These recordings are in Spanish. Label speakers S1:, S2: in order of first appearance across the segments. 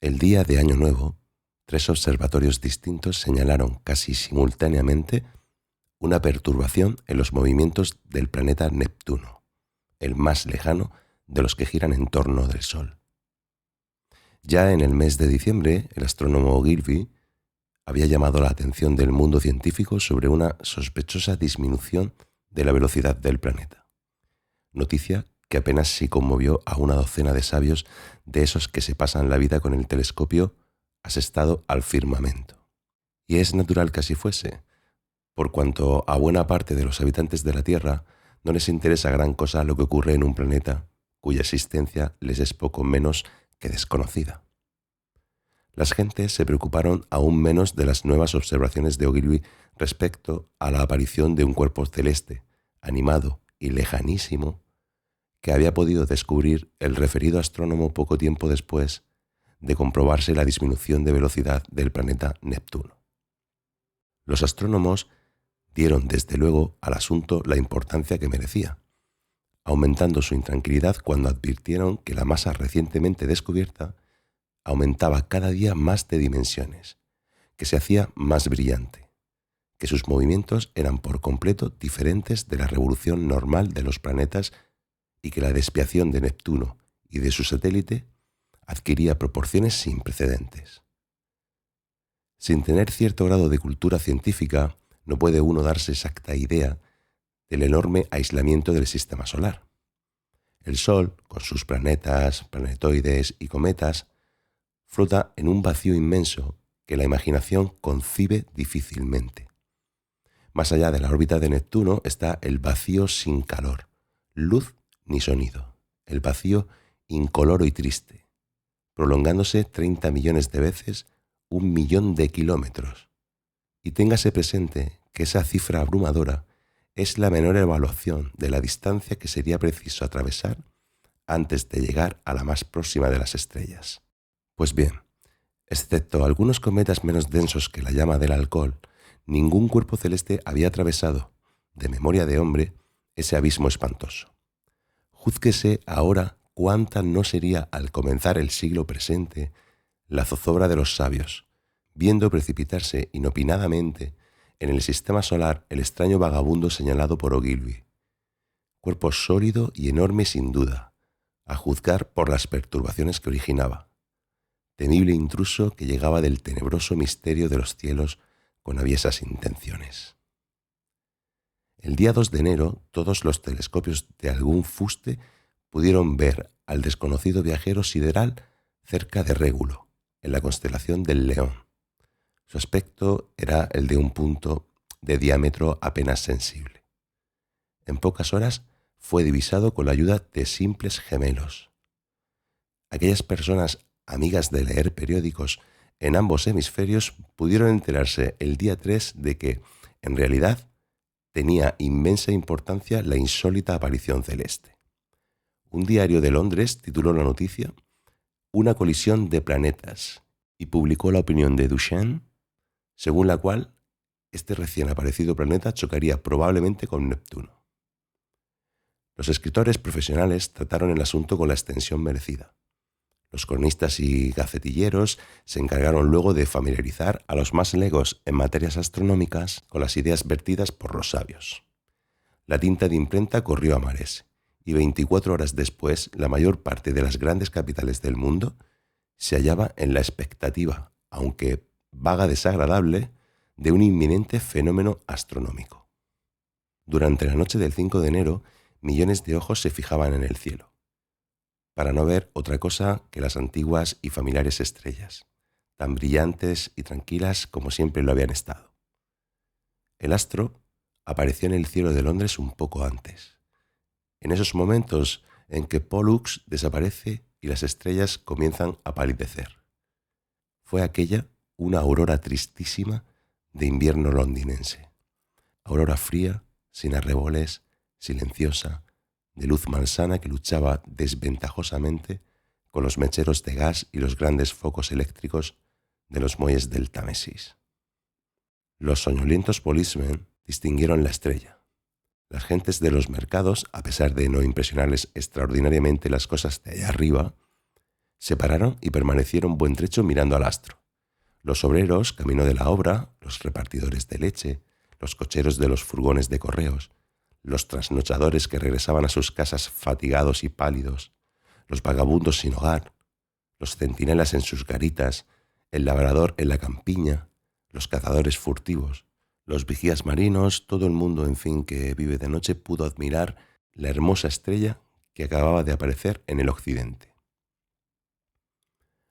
S1: El día de Año Nuevo, 3 observatorios distintos señalaron casi simultáneamente una perturbación en los movimientos del planeta Neptuno, el más lejano de los que giran en torno del Sol. Ya en el mes de diciembre, el astrónomo Gilby había llamado la atención del mundo científico sobre una sospechosa disminución de la velocidad del planeta, noticia que apenas sí conmovió a una docena de sabios de esos que se pasan la vida con el telescopio asestado al firmamento. Y es natural que así fuese, por cuanto a buena parte de los habitantes de la Tierra no les interesa gran cosa lo que ocurre en un planeta cuya existencia les es poco menos que desconocida. Las gentes se preocuparon aún menos de las nuevas observaciones de Ogilvy respecto a la aparición de un cuerpo celeste, animado y lejanísimo, que había podido descubrir el referido astrónomo poco tiempo después de comprobarse la disminución de velocidad del planeta Neptuno. Los astrónomos dieron desde luego al asunto la importancia que merecía, aumentando su intranquilidad cuando advirtieron que la masa recientemente descubierta aumentaba cada día más de dimensiones, que se hacía más brillante, que sus movimientos eran por completo diferentes de la revolución normal de los planetas y que la desviación de Neptuno y de su satélite adquiría proporciones sin precedentes. Sin tener cierto grado de cultura científica, no puede uno darse exacta idea del enorme aislamiento del sistema solar. El Sol, con sus planetas, planetoides y cometas, flota en un vacío inmenso que la imaginación concibe difícilmente. Más allá de la órbita de Neptuno está el vacío sin calor, luz ni sonido, el vacío incoloro y triste, prolongándose 30 millones de veces 1.000.000 de kilómetros. Y téngase presente que esa cifra abrumadora es la menor evaluación de la distancia que sería preciso atravesar antes de llegar a la más próxima de las estrellas. Pues bien, excepto algunos cometas menos densos que la llama del alcohol, ningún cuerpo celeste había atravesado, de memoria de hombre, ese abismo espantoso. Júzguese ahora cuánta no sería al comenzar el siglo presente la zozobra de los sabios, viendo precipitarse inopinadamente en el sistema solar el extraño vagabundo señalado por Ogilvy. Cuerpo sólido y enorme sin duda, a juzgar por las perturbaciones que originaba. Temible intruso que llegaba del tenebroso misterio de los cielos con aviesas intenciones. El día 2 de enero, todos los telescopios de algún fuste pudieron ver al desconocido viajero sideral cerca de Régulo, en la constelación del León. Su aspecto era el de un punto de diámetro apenas sensible. En pocas horas fue divisado con la ayuda de simples gemelos. Aquellas personas amigas de leer periódicos en ambos hemisferios pudieron enterarse el día 3 de que, en realidad, tenía inmensa importancia la insólita aparición celeste. Un diario de Londres tituló la noticia «Una colisión de planetas» y publicó la opinión de Duchenne, según la cual este recién aparecido planeta chocaría probablemente con Neptuno. Los escritores profesionales trataron el asunto con la extensión merecida. Los cronistas y gacetilleros se encargaron luego de familiarizar a los más legos en materias astronómicas con las ideas vertidas por los sabios. La tinta de imprenta corrió a mares, y 24 horas después la mayor parte de las grandes capitales del mundo se hallaba en la expectativa, aunque vaga desagradable, de un inminente fenómeno astronómico. Durante la noche del 5 de enero, millones de ojos se fijaban en el cielo, para no ver otra cosa que las antiguas y familiares estrellas, tan brillantes y tranquilas como siempre lo habían estado. El astro apareció en el cielo de Londres un poco antes, en esos momentos en que Pollux desaparece y las estrellas comienzan a palidecer. Fue aquella una aurora tristísima de invierno londinense, aurora fría, sin arreboles, silenciosa, de luz malsana que luchaba desventajosamente con los mecheros de gas y los grandes focos eléctricos de los muelles del Támesis. Los soñolientos policemen distinguieron la estrella. Las gentes de los mercados, a pesar de no impresionarles extraordinariamente las cosas de allá arriba, Se pararon y permanecieron buen trecho mirando al astro. Los obreros, camino de la obra, los repartidores de leche, los cocheros de los furgones de correos, los trasnochadores que regresaban a sus casas fatigados y pálidos, los vagabundos sin hogar, los centinelas en sus garitas, el labrador en la campiña, los cazadores furtivos, los vigías marinos, todo el mundo, en fin, que vive de noche, pudo admirar la hermosa estrella que acababa de aparecer en el occidente.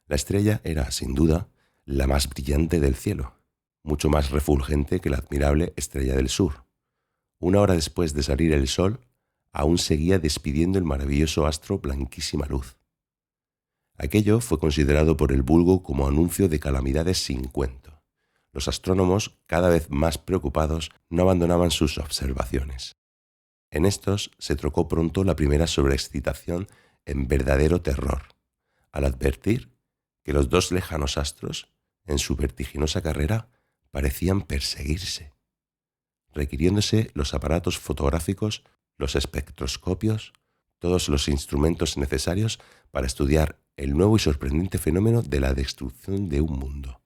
S1: La estrella era, sin duda, la más brillante del cielo, mucho más refulgente que la admirable estrella del sur. Una hora después de salir el sol, aún seguía despidiendo el maravilloso astro blanquísima luz. Aquello fue considerado por el vulgo como anuncio de calamidades sin cuento. Los astrónomos, cada vez más preocupados, no abandonaban sus observaciones. En estos se trocó pronto la primera sobreexcitación en verdadero terror, al advertir que los dos lejanos astros, en su vertiginosa carrera, parecían perseguirse, requiriéndose los aparatos fotográficos, los espectroscopios, todos los instrumentos necesarios para estudiar el nuevo y sorprendente fenómeno de la destrucción de un mundo.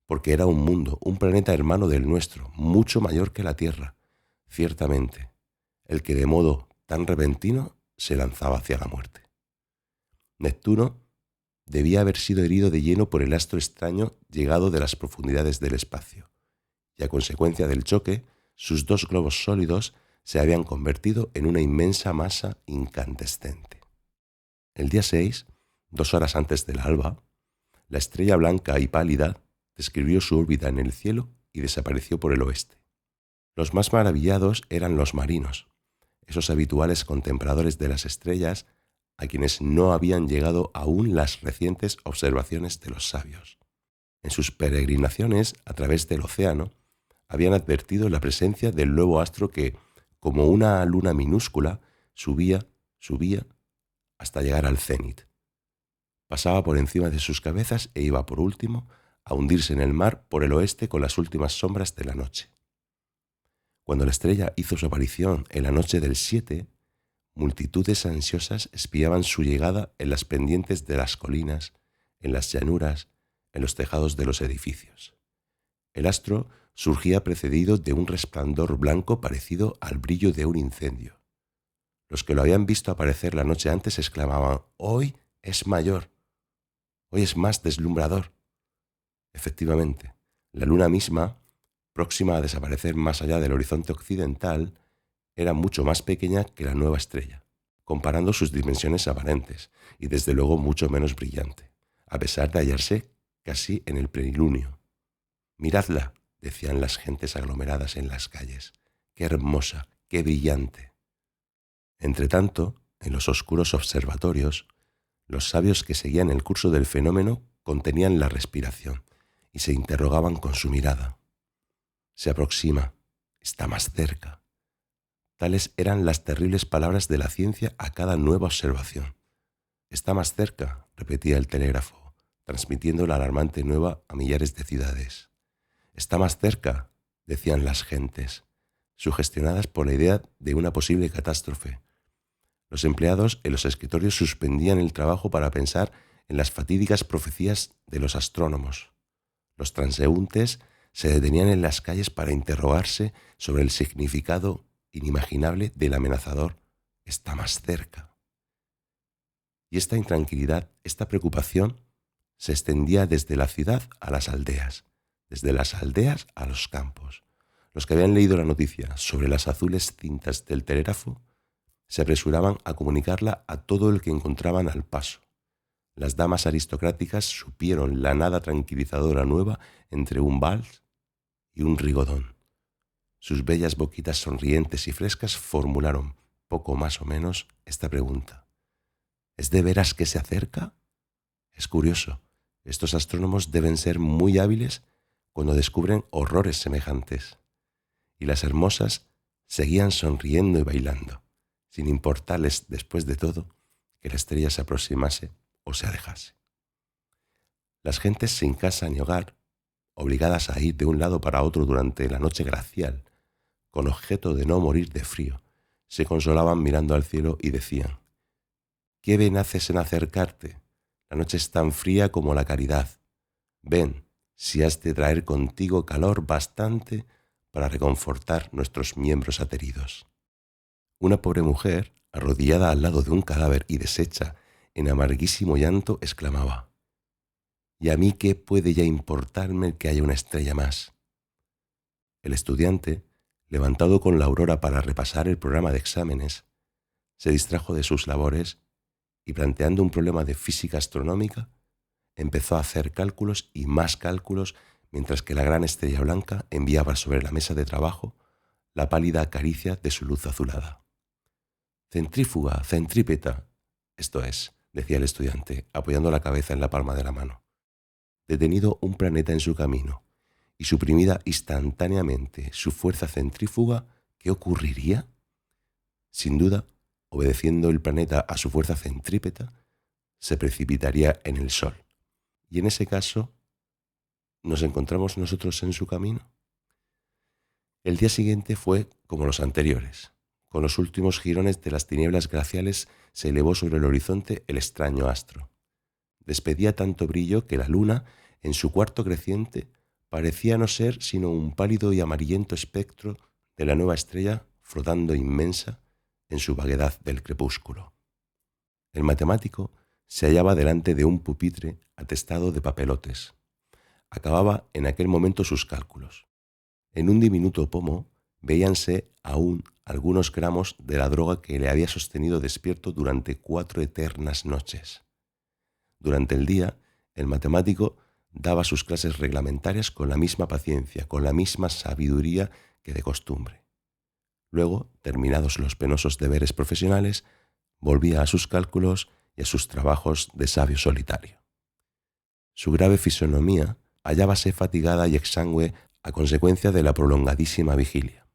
S1: Porque era un mundo, un planeta hermano del nuestro, mucho mayor que la Tierra, ciertamente, el que de modo tan repentino se lanzaba hacia la muerte. Neptuno debía haber sido herido de lleno por el astro extraño llegado de las profundidades del espacio, y a consecuencia del choque, sus dos globos sólidos se habían convertido en una inmensa masa incandescente. El día 6, 2 horas antes del alba, la estrella blanca y pálida describió su órbita en el cielo y desapareció por el oeste. Los más maravillados eran los marinos, esos habituales contempladores de las estrellas a quienes no habían llegado aún las recientes observaciones de los sabios. En sus peregrinaciones a través del océano, habían advertido la presencia del nuevo astro que, como una luna minúscula, subía hasta llegar al cenit. Pasaba por encima de sus cabezas e iba, por último, a hundirse en el mar por el oeste con las últimas sombras de la noche. Cuando la estrella hizo su aparición en la noche del 7, multitudes ansiosas espiaban su llegada en las pendientes de las colinas, en las llanuras, en los tejados de los edificios. El astro surgía precedido de un resplandor blanco parecido al brillo de un incendio. Los que lo habían visto aparecer la noche antes exclamaban: «Hoy es mayor, hoy es más deslumbrador». Efectivamente, la luna misma, próxima a desaparecer más allá del horizonte occidental, era mucho más pequeña que la nueva estrella, comparando sus dimensiones aparentes, y desde luego mucho menos brillante, a pesar de hallarse casi en el plenilunio. «Miradla», decían las gentes aglomeradas en las calles. «Qué hermosa, qué brillante». Entretanto, en los oscuros observatorios, los sabios que seguían el curso del fenómeno contenían la respiración y se interrogaban con su mirada. «Se aproxima, está más cerca». Tales eran las terribles palabras de la ciencia a cada nueva observación. «Está más cerca», repetía el telégrafo, transmitiendo la alarmante nueva a millares de ciudades. «Está más cerca», decían las gentes, sugestionadas por la idea de una posible catástrofe. Los empleados en los escritorios suspendían el trabajo para pensar en las fatídicas profecías de los astrónomos. Los transeúntes se detenían en las calles para interrogarse sobre el significado inimaginable del amenazador «está más cerca». Y esta intranquilidad, esta preocupación, se extendía desde la ciudad a las aldeas, desde las aldeas a los campos. Los que habían leído la noticia sobre las azules cintas del telégrafo se apresuraban a comunicarla a todo el que encontraban al paso. Las damas aristocráticas supieron la nada tranquilizadora nueva entre un vals y un rigodón. Sus bellas boquitas sonrientes y frescas formularon, poco más o menos, esta pregunta: ¿es de veras que se acerca? Es curioso, estos astrónomos deben ser muy hábiles cuando descubren horrores semejantes. Y las hermosas seguían sonriendo y bailando, sin importarles, después de todo, que la estrella se aproximase o se alejase. Las gentes sin casa ni hogar, obligadas a ir de un lado para otro durante la noche glacial, con objeto de no morir de frío, se consolaban mirando al cielo y decían: «Qué bien haces en acercarte, La noche es tan fría como la caridad. Ven, si has de traer contigo calor bastante para reconfortar nuestros miembros ateridos. Una pobre mujer, arrodillada al lado de un cadáver y deshecha en amarguísimo llanto, exclamaba: ¿Y a mí qué puede ya importarme que haya una estrella más? El estudiante, levantado con la aurora para repasar el programa de exámenes, se distrajo de sus labores y, planteando un problema de física astronómica, empezó a hacer cálculos y más cálculos mientras que la gran estrella blanca enviaba sobre la mesa de trabajo la pálida caricia de su luz azulada. Centrífuga, centrípeta. Esto es, decía el estudiante, apoyando la cabeza en la palma de la mano. Detenido un planeta en su camino y suprimida instantáneamente su fuerza centrífuga, ¿qué ocurriría? Sin duda, obedeciendo el planeta a su fuerza centrípeta, se precipitaría en el Sol. Y en ese caso, ¿nos encontramos nosotros en su camino? El día siguiente fue como los anteriores. Con los últimos jirones de las tinieblas glaciales se elevó sobre el horizonte el extraño astro. Despedía tanto brillo que la luna, en su cuarto creciente, parecía no ser sino un pálido y amarillento espectro de la nueva estrella flotando inmensa en su vaguedad del crepúsculo. El matemático se hallaba delante de un pupitre atestado de papelotes. Acababa en aquel momento sus cálculos. En un diminuto pomo veíanse aún algunos gramos de la droga que le había sostenido despierto durante 4 eternas noches. Durante el día, el matemático daba sus clases reglamentarias con la misma paciencia, con la misma sabiduría que de costumbre. Luego, terminados los penosos deberes profesionales, volvía a sus cálculos y a sus trabajos de sabio solitario. Su grave fisonomía hallábase fatigada y exangüe a consecuencia de la prolongadísima vigilia.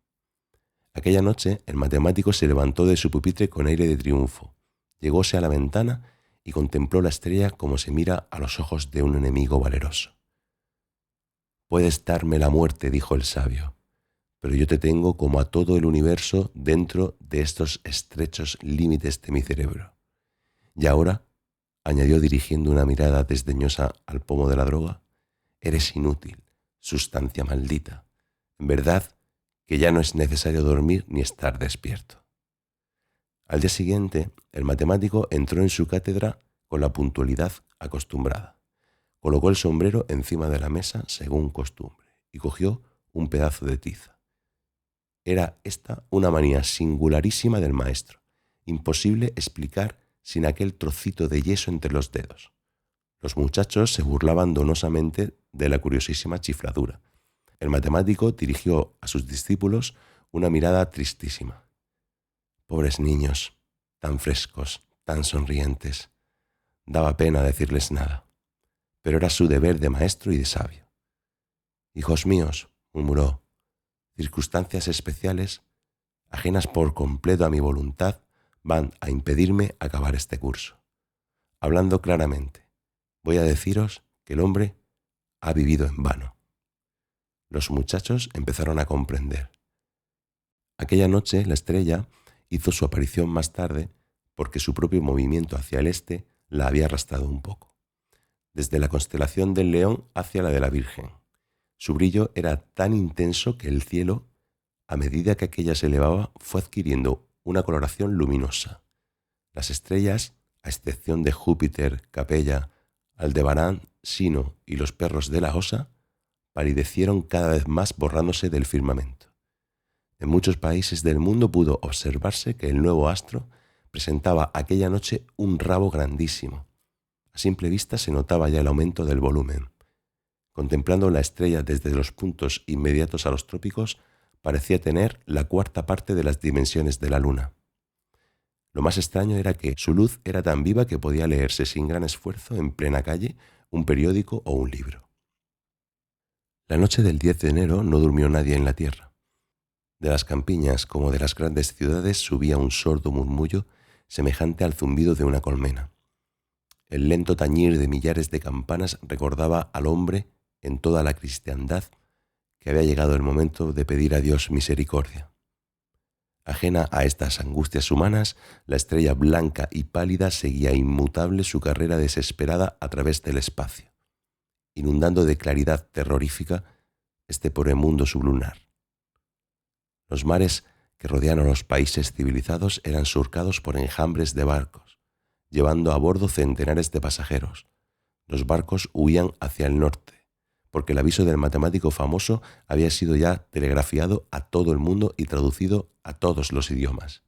S1: Aquella noche el matemático se levantó de su pupitre con aire de triunfo, llegóse a la ventana y contempló la estrella como se mira a los ojos de un enemigo valeroso. «Puedes darme la muerte», dijo el sabio, «pero yo te tengo como a todo el universo dentro de estos estrechos límites de mi cerebro. Y ahora», añadió dirigiendo una mirada desdeñosa al pomo de la droga, «eres inútil, sustancia maldita. En verdad que ya no es necesario dormir ni estar despierto». Al día siguiente, el matemático entró en su cátedra con la puntualidad acostumbrada. Colocó el sombrero encima de la mesa según costumbre y cogió un pedazo de tiza. Era esta una manía singularísima del maestro, imposible explicar sin aquel trocito de yeso entre los dedos. Los muchachos se burlaban donosamente de la curiosísima chifladura. El matemático dirigió a sus discípulos una mirada tristísima. Pobres niños, tan frescos, tan sonrientes. Daba pena decirles nada, pero era su deber de maestro y de sabio. «Hijos míos», murmuró, «circunstancias especiales, ajenas por completo a mi voluntad, van a impedirme acabar este curso. Hablando claramente, voy a deciros que el hombre ha vivido en vano». Los muchachos empezaron a comprender. Aquella noche la estrella hizo su aparición más tarde porque su propio movimiento hacia el este la había arrastrado un poco. Desde la constelación del León hacia la de la Virgen. Su brillo era tan intenso que el cielo, a medida que aquella se elevaba, fue adquiriendo una coloración luminosa. Las estrellas, a excepción de Júpiter, Capella, Aldebarán, Sino y los perros de la Osa, palidecieron cada vez más borrándose del firmamento. En muchos países del mundo pudo observarse que el nuevo astro presentaba aquella noche un rabo grandísimo. A simple vista se notaba ya el aumento del volumen. Contemplando la estrella desde los puntos inmediatos a los trópicos, parecía tener la cuarta parte de las dimensiones de la luna. Lo más extraño era que su luz era tan viva que podía leerse sin gran esfuerzo en plena calle un periódico o un libro. La noche del 10 de enero no durmió nadie en la tierra. De las campiñas como de las grandes ciudades subía un sordo murmullo semejante al zumbido de una colmena. El lento tañir de millares de campanas recordaba al hombre en toda la cristiandad que había llegado el momento de pedir a Dios misericordia. Ajena a estas angustias humanas, la estrella blanca y pálida seguía inmutable su carrera desesperada a través del espacio, inundando de claridad terrorífica este pobre mundo sublunar. Los mares que rodean a los países civilizados eran surcados por enjambres de barcos, llevando a bordo centenares de pasajeros. Los barcos huían hacia el norte, porque el aviso del matemático famoso había sido ya telegrafiado a todo el mundo y traducido a todos los idiomas.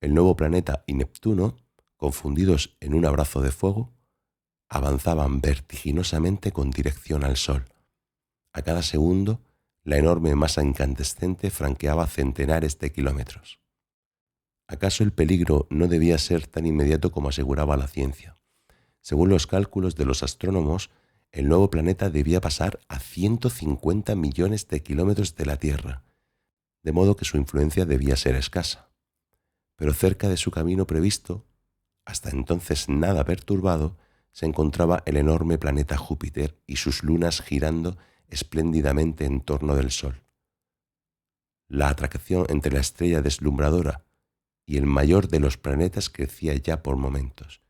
S1: El nuevo planeta y Neptuno, confundidos en un abrazo de fuego, avanzaban vertiginosamente con dirección al Sol. A cada segundo, la enorme masa incandescente franqueaba centenares de kilómetros. ¿Acaso el peligro no debía ser tan inmediato como aseguraba la ciencia? Según los cálculos de los astrónomos, el nuevo planeta debía pasar a 150 millones de kilómetros de la Tierra, de modo que su influencia debía ser escasa. Pero cerca de su camino previsto, hasta entonces nada perturbado, se encontraba el enorme planeta Júpiter y sus lunas girando espléndidamente en torno del Sol. La atracción entre la estrella deslumbradora y el mayor de los planetas crecía ya por momentos.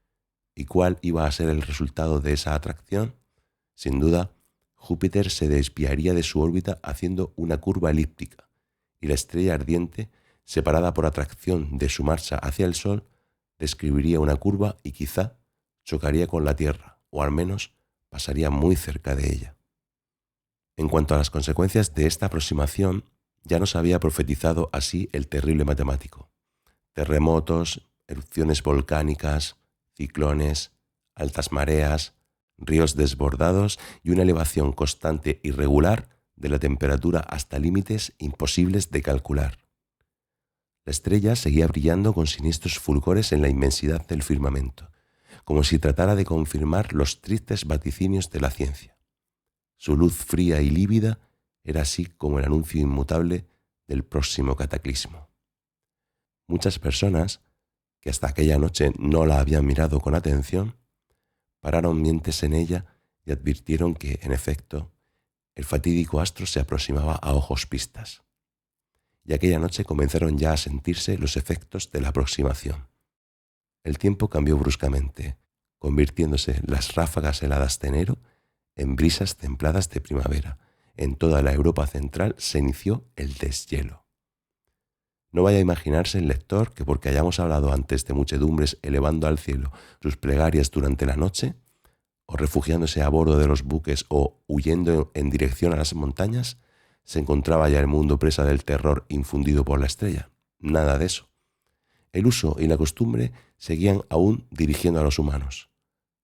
S1: ¿Y cuál iba a ser el resultado de esa atracción? Sin duda, Júpiter se desviaría de su órbita haciendo una curva elíptica, y la estrella ardiente, separada por atracción de su marcha hacia el Sol, describiría una curva y quizá chocaría con la Tierra, o al menos pasaría muy cerca de ella. En cuanto a las consecuencias de esta aproximación, ya nos había profetizado así el terrible matemático. Terremotos, erupciones volcánicas, ciclones, altas mareas, ríos desbordados y una elevación constante y regular de la temperatura hasta límites imposibles de calcular. La estrella seguía brillando con siniestros fulgores en la inmensidad del firmamento, como si tratara de confirmar los tristes vaticinios de la ciencia. Su luz fría y lívida era así como el anuncio inmutable del próximo cataclismo. Muchas personas, que hasta aquella noche no la habían mirado con atención, pararon mientes en ella y advirtieron que, en efecto, el fatídico astro se aproximaba a ojos vistas. Y aquella noche comenzaron ya a sentirse los efectos de la aproximación. El tiempo cambió bruscamente, convirtiéndose las ráfagas heladas de enero en brisas templadas de primavera. En toda la Europa central se inició el deshielo. No vaya a imaginarse el lector que porque hayamos hablado antes de muchedumbres elevando al cielo sus plegarias durante la noche, o refugiándose a bordo de los buques o huyendo en dirección a las montañas, se encontraba ya el mundo presa del terror infundido por la estrella. Nada de eso. El uso y la costumbre seguían aún dirigiendo a los humanos.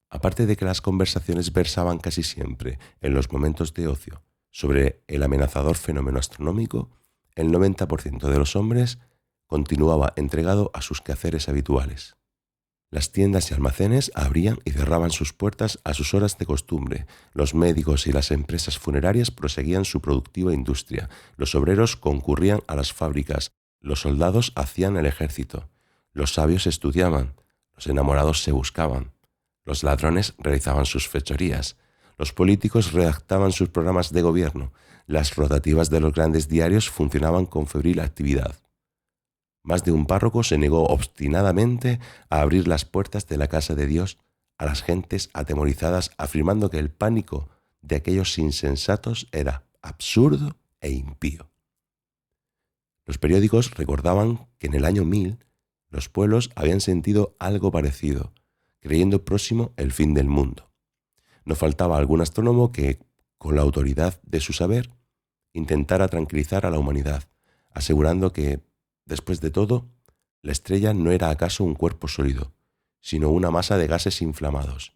S1: Aparte de que las conversaciones versaban casi siempre, en los momentos de ocio, sobre el amenazador fenómeno astronómico, el 90% de los hombres continuaba entregado a sus quehaceres habituales. Las tiendas y almacenes abrían y cerraban sus puertas a sus horas de costumbre. Los médicos y las empresas funerarias proseguían su productiva industria. Los obreros concurrían a las fábricas. Los soldados hacían el ejército. Los sabios estudiaban. Los enamorados se buscaban. Los ladrones realizaban sus fechorías. Los políticos redactaban sus programas de gobierno. Las rotativas de los grandes diarios funcionaban con febril actividad. Más de un párroco se negó obstinadamente a abrir las puertas de la casa de Dios a las gentes atemorizadas, afirmando que el pánico de aquellos insensatos era absurdo e impío. Los periódicos recordaban que en el año 1000 los pueblos habían sentido algo parecido, creyendo próximo el fin del mundo. No faltaba algún astrónomo que, con la autoridad de su saber, intentara tranquilizar a la humanidad, asegurando que, después de todo, la estrella no era acaso un cuerpo sólido, sino una masa de gases inflamados,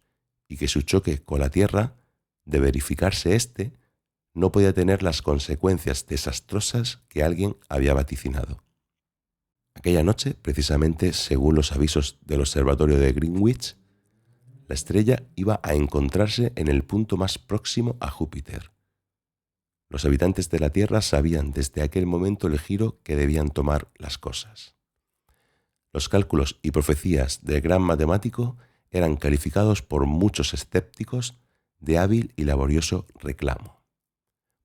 S1: y que su choque con la Tierra, de verificarse éste, no podía tener las consecuencias desastrosas que alguien había vaticinado. Aquella noche, precisamente según los avisos del observatorio de Greenwich, la estrella iba a encontrarse en el punto más próximo a Júpiter. Los habitantes de la Tierra sabían desde aquel momento el giro que debían tomar las cosas. Los cálculos y profecías del gran matemático eran calificados por muchos escépticos de hábil y laborioso reclamo.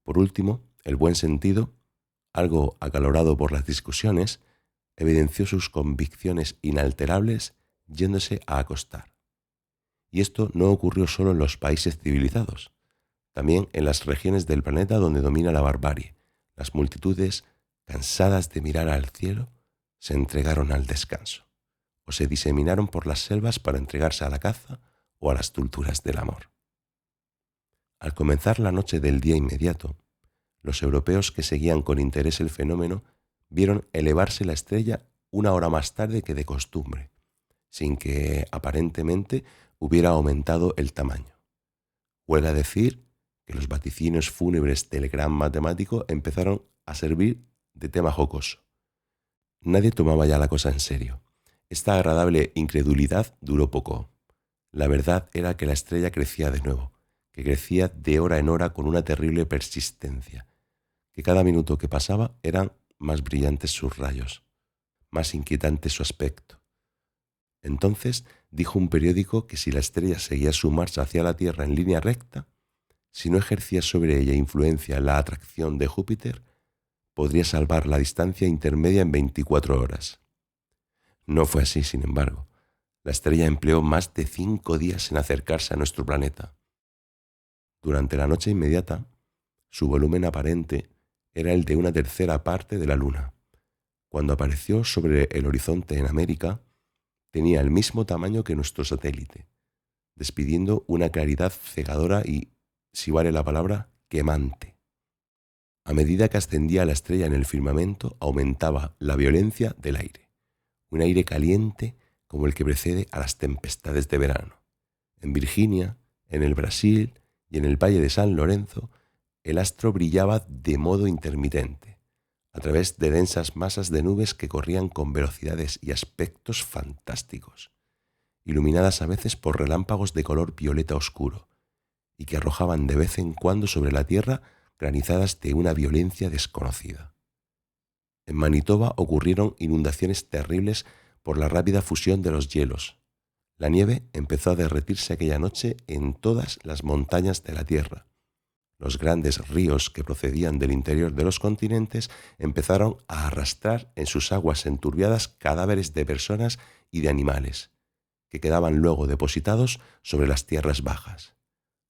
S1: Por último, el buen sentido, algo acalorado por las discusiones, evidenció sus convicciones inalterables yéndose a acostar. Y esto no ocurrió solo en los países civilizados, también en las regiones del planeta donde domina la barbarie. Las multitudes, cansadas de mirar al cielo, se entregaron al descanso, o se diseminaron por las selvas para entregarse a la caza o a las dulzuras del amor. Al comenzar la noche del día inmediato, los europeos que seguían con interés el fenómeno vieron elevarse la estrella una hora más tarde que de costumbre, sin que aparentemente hubiera aumentado el tamaño. Huelga decir que los vaticinios fúnebres del gran matemático empezaron a servir de tema jocoso. Nadie tomaba ya la cosa en serio. Esta agradable incredulidad duró poco. La verdad era que la estrella crecía de nuevo, que crecía de hora en hora con una terrible persistencia, que cada minuto que pasaba eran más brillantes sus rayos, más inquietante su aspecto. Entonces dijo un periódico que si la estrella seguía su marcha hacia la Tierra en línea recta, si no ejercía sobre ella influencia la atracción de Júpiter, podría salvar la distancia intermedia en 24 horas. No fue así, sin embargo. La estrella empleó más de 5 días en acercarse a nuestro planeta. Durante la noche inmediata, su volumen aparente era el de una tercera parte de la Luna. Cuando apareció sobre el horizonte en América, tenía el mismo tamaño que nuestro satélite, despidiendo una claridad cegadora y, si vale la palabra, quemante. A medida que ascendía la estrella en el firmamento, aumentaba la violencia del aire, un aire caliente como el que precede a las tempestades de verano. En Virginia, en el Brasil y en el Valle de San Lorenzo, el astro brillaba de modo intermitente, a través de densas masas de nubes que corrían con velocidades y aspectos fantásticos, iluminadas a veces por relámpagos de color violeta oscuro, y que arrojaban de vez en cuando sobre la tierra granizadas de una violencia desconocida. En Manitoba ocurrieron inundaciones terribles por la rápida fusión de los hielos. La nieve empezó a derretirse aquella noche en todas las montañas de la tierra. Los grandes ríos que procedían del interior de los continentes empezaron a arrastrar en sus aguas enturbiadas cadáveres de personas y de animales, que quedaban luego depositados sobre las tierras bajas.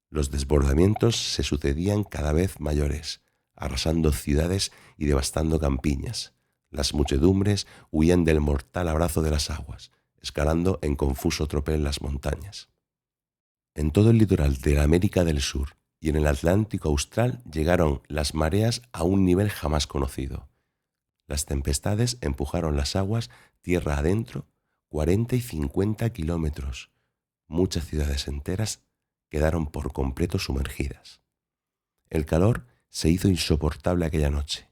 S1: Los desbordamientos se sucedían cada vez mayores, arrasando ciudades y devastando campiñas. Las muchedumbres huían del mortal abrazo de las aguas, escalando en confuso tropel las montañas. En todo el litoral de la América del Sur y en el Atlántico Austral llegaron las mareas a un nivel jamás conocido. Las tempestades empujaron las aguas tierra adentro 40 y 50 kilómetros. Muchas ciudades enteras quedaron por completo sumergidas. El calor se hizo insoportable aquella noche,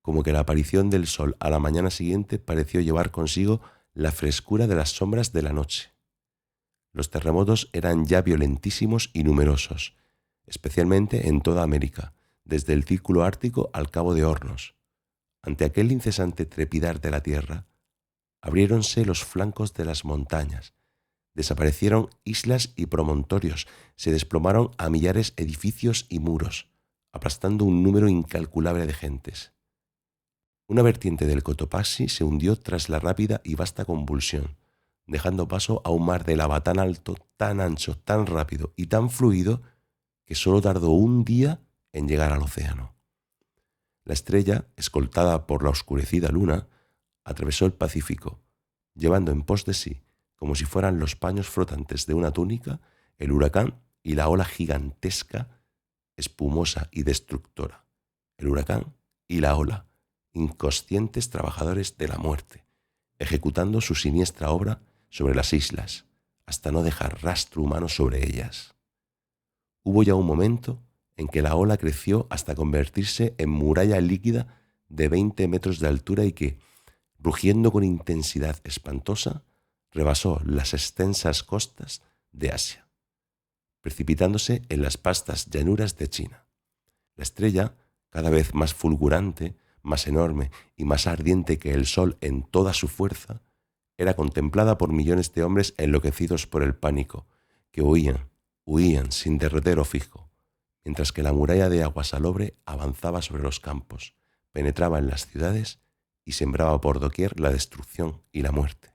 S1: como que la aparición del sol a la mañana siguiente pareció llevar consigo la frescura de las sombras de la noche. Los terremotos eran ya violentísimos y numerosos, especialmente en toda América, desde el Círculo Ártico al Cabo de Hornos. Ante aquel incesante trepidar de la tierra, abriéronse los flancos de las montañas, desaparecieron islas y promontorios, se desplomaron a millares edificios y muros, aplastando un número incalculable de gentes. Una vertiente del Cotopaxi se hundió tras la rápida y vasta convulsión, dejando paso a un mar de lava tan alto, tan ancho, tan rápido y tan fluido que solo tardó un día en llegar al océano. La estrella, escoltada por la oscurecida luna, atravesó el Pacífico, llevando en pos de sí, como si fueran los paños flotantes de una túnica, el huracán y la ola gigantesca, espumosa y destructora. El huracán y la ola, inconscientes trabajadores de la muerte, ejecutando su siniestra obra sobre las islas, hasta no dejar rastro humano sobre ellas. Hubo ya un momento en que la ola creció hasta convertirse en muralla líquida de 20 metros de altura y que, rugiendo con intensidad espantosa, rebasó las extensas costas de Asia, precipitándose en las vastas llanuras de China. La estrella, cada vez más fulgurante, más enorme y más ardiente que el sol en toda su fuerza, era contemplada por millones de hombres enloquecidos por el pánico, que huían sin derrotero fijo, mientras que la muralla de agua salobre avanzaba sobre los campos, penetraba en las ciudades y sembraba por doquier la destrucción y la muerte.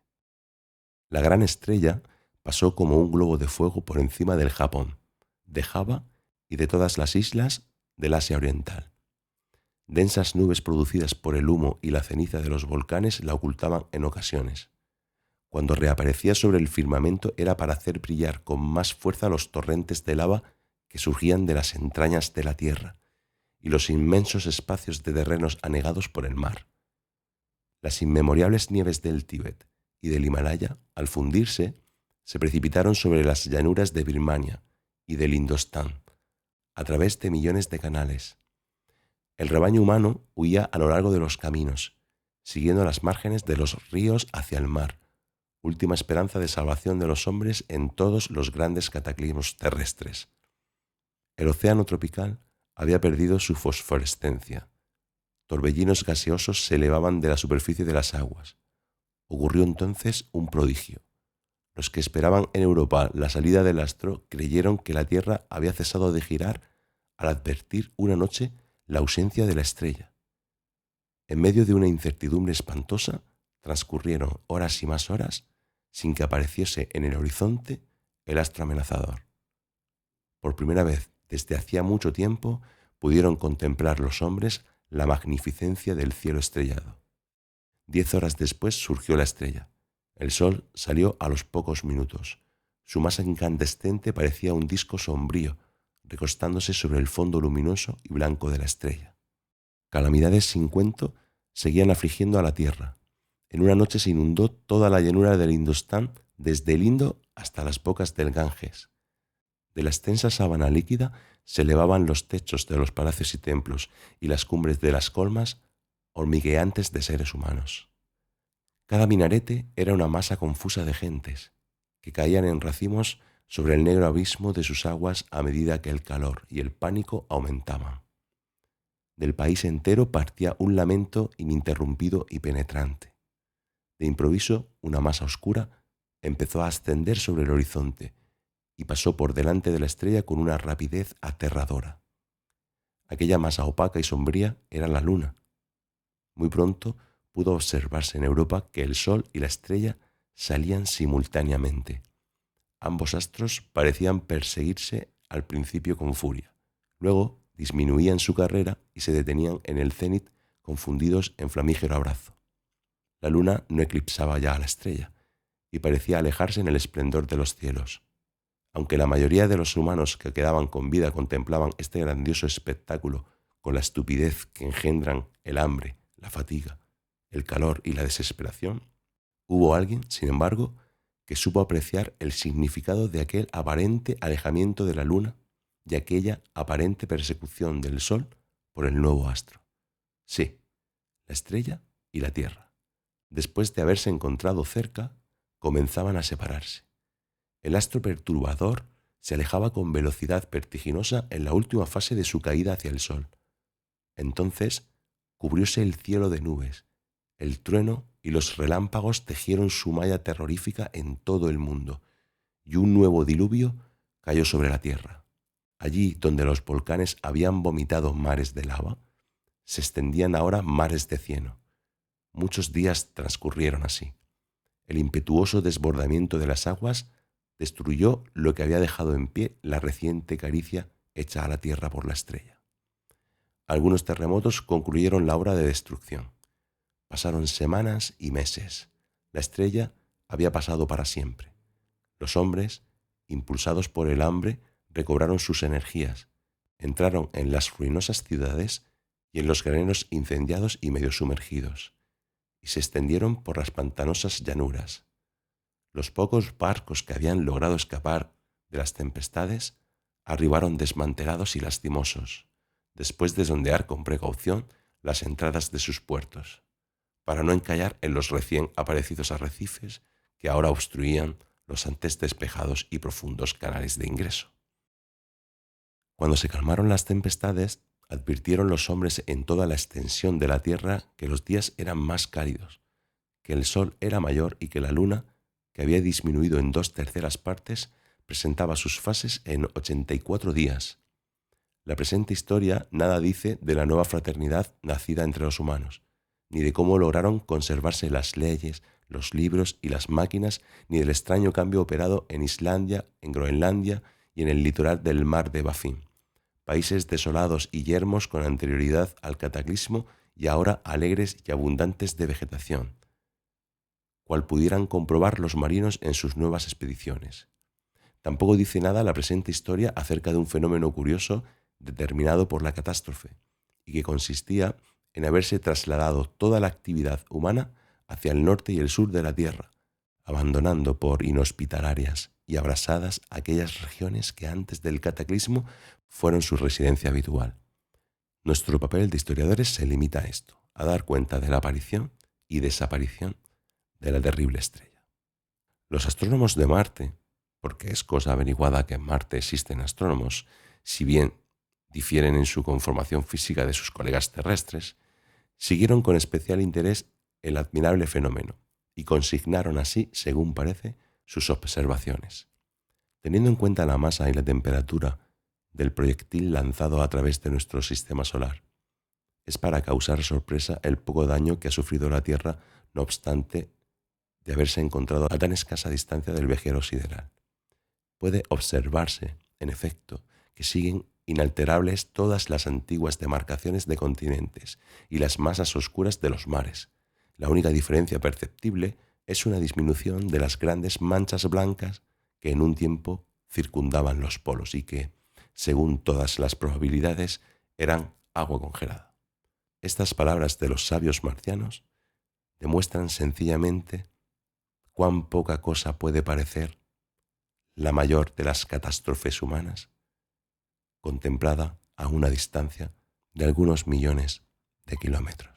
S1: La gran estrella pasó como un globo de fuego por encima del Japón, de Java y de todas las islas del Asia Oriental. Densas nubes producidas por el humo y la ceniza de los volcanes la ocultaban en ocasiones. Cuando reaparecía sobre el firmamento era para hacer brillar con más fuerza los torrentes de lava que surgían de las entrañas de la tierra y los inmensos espacios de terrenos anegados por el mar. Las inmemoriales nieves del Tíbet y del Himalaya, al fundirse, se precipitaron sobre las llanuras de Birmania y del Indostán, a través de millones de canales. El rebaño humano huía a lo largo de los caminos, siguiendo las márgenes de los ríos hacia el mar, última esperanza de salvación de los hombres en todos los grandes cataclismos terrestres. El océano tropical había perdido su fosforescencia. Torbellinos gaseosos se elevaban de la superficie de las aguas. Ocurrió entonces un prodigio. Los que esperaban en Europa la salida del astro creyeron que la Tierra había cesado de girar al advertir una noche la ausencia de la estrella. En medio de una incertidumbre espantosa, transcurrieron horas y más horas sin que apareciese en el horizonte el astro amenazador. Por primera vez desde hacía mucho tiempo pudieron contemplar los hombres la magnificencia del cielo estrellado. 10 horas después surgió la estrella. El sol salió a los pocos minutos. Su masa incandescente parecía un disco sombrío, recostándose sobre el fondo luminoso y blanco de la estrella. Calamidades sin cuento seguían afligiendo a la tierra. En una noche se inundó toda la llanura del Indostán, desde el Indo hasta las bocas del Ganges. De la extensa sábana líquida se elevaban los techos de los palacios y templos y las cumbres de las colmas hormigueantes de seres humanos. Cada minarete era una masa confusa de gentes que caían en racimos sobre el negro abismo de sus aguas a medida que el calor y el pánico aumentaban. Del país entero partía un lamento ininterrumpido y penetrante. De improviso, una masa oscura empezó a ascender sobre el horizonte y pasó por delante de la estrella con una rapidez aterradora. Aquella masa opaca y sombría era la luna. Muy pronto pudo observarse en Europa que el sol y la estrella salían simultáneamente. Ambos astros parecían perseguirse al principio con furia. Luego disminuían su carrera y se detenían en el cénit confundidos en flamígero abrazo. La luna no eclipsaba ya a la estrella y parecía alejarse en el esplendor de los cielos. Aunque la mayoría de los humanos que quedaban con vida contemplaban este grandioso espectáculo con la estupidez que engendran el hambre, la fatiga, el calor y la desesperación, hubo alguien, sin embargo, que supo apreciar el significado de aquel aparente alejamiento de la luna y aquella aparente persecución del sol por el nuevo astro. Sí, la estrella y la tierra, después de haberse encontrado cerca, comenzaban a separarse. El astro perturbador se alejaba con velocidad vertiginosa en la última fase de su caída hacia el sol. Entonces cubrióse el cielo de nubes, el trueno y los relámpagos tejieron su malla terrorífica en todo el mundo, y un nuevo diluvio cayó sobre la tierra. Allí donde los volcanes habían vomitado mares de lava, se extendían ahora mares de cieno. Muchos días transcurrieron así. El impetuoso desbordamiento de las aguas destruyó lo que había dejado en pie la reciente caricia hecha a la tierra por la estrella. Algunos terremotos concluyeron la obra de destrucción. Pasaron semanas y meses. La estrella había pasado para siempre. Los hombres, impulsados por el hambre, recobraron sus energías, entraron en las ruinosas ciudades y en los graneros incendiados y medio sumergidos, y se extendieron por las pantanosas llanuras. Los pocos barcos que habían logrado escapar de las tempestades arribaron desmantelados y lastimosos, después de sondear con precaución las entradas de sus puertos, para no encallar en los recién aparecidos arrecifes que ahora obstruían los antes despejados y profundos canales de ingreso. Cuando se calmaron las tempestades, advirtieron los hombres en toda la extensión de la tierra que los días eran más cálidos, que el sol era mayor y que la luna, que había disminuido en 2/3 partes, presentaba sus fases en 84 días. La presente historia nada dice de la nueva fraternidad nacida entre los humanos, ni de cómo lograron conservarse las leyes, los libros y las máquinas, ni del extraño cambio operado en Islandia, en Groenlandia y en el litoral del mar de Baffin, países desolados y yermos con anterioridad al cataclismo y ahora alegres y abundantes de vegetación, cual pudieran comprobar los marinos en sus nuevas expediciones. Tampoco dice nada la presente historia acerca de un fenómeno curioso determinado por la catástrofe, y que consistía en haberse trasladado toda la actividad humana hacia el norte y el sur de la Tierra, abandonando por inhospitalarias y abrasadas aquellas regiones que antes del cataclismo fueron su residencia habitual. Nuestro papel de historiadores se limita a esto, a dar cuenta de la aparición y desaparición de la terrible estrella. Los astrónomos de Marte, porque es cosa averiguada que en Marte existen astrónomos, si bien difieren en su conformación física de sus colegas terrestres, siguieron con especial interés el admirable fenómeno y consignaron así, según parece, sus observaciones. Teniendo en cuenta la masa y la temperatura del proyectil lanzado a través de nuestro sistema solar, es para causar sorpresa el poco daño que ha sufrido la Tierra, no obstante de haberse encontrado a tan escasa distancia del vejero sideral. Puede observarse, en efecto, que siguen inalterables todas las antiguas demarcaciones de continentes y las masas oscuras de los mares. La única diferencia perceptible es una disminución de las grandes manchas blancas que en un tiempo circundaban los polos y que, según todas las probabilidades, eran agua congelada. Estas palabras de los sabios marcianos demuestran sencillamente cuán poca cosa puede parecer la mayor de las catástrofes humanas, contemplada a una distancia de algunos millones de kilómetros.